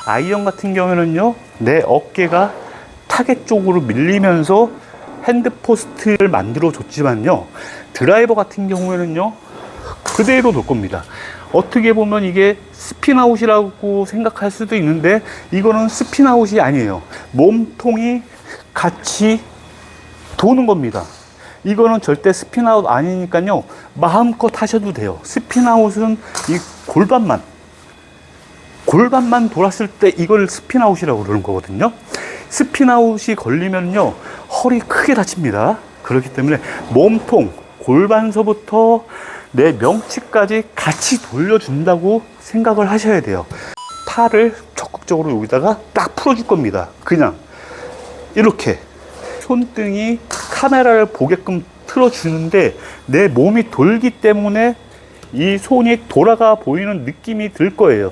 아이언 같은 경우에는요, 내 어깨가 타겟 쪽으로 밀리면서 핸드포스트를 만들어 줬지만요, 드라이버 같은 경우에는요 그대로 놓을 겁니다. 어떻게 보면 이게 스핀아웃이라고 생각할 수도 있는데, 이거는 스핀아웃이 아니에요. 몸통이 같이 도는 겁니다. 이거는 절대 스핀아웃 아니니까요, 마음껏 하셔도 돼요. 스핀아웃은 이 골반만 돌았을 때 이걸 스핀아웃이라고 그러는 거거든요. 스핀아웃이 걸리면요, 허리 크게 다칩니다. 그렇기 때문에 몸통, 골반서부터 내 명치까지 같이 돌려준다고 생각을 하셔야 돼요. 팔을 적극적으로 여기다가 딱 풀어줄 겁니다. 그냥 이렇게 손등이 카메라를 보게끔 틀어주는데, 내 몸이 돌기 때문에 이 손이 돌아가 보이는 느낌이 들 거예요.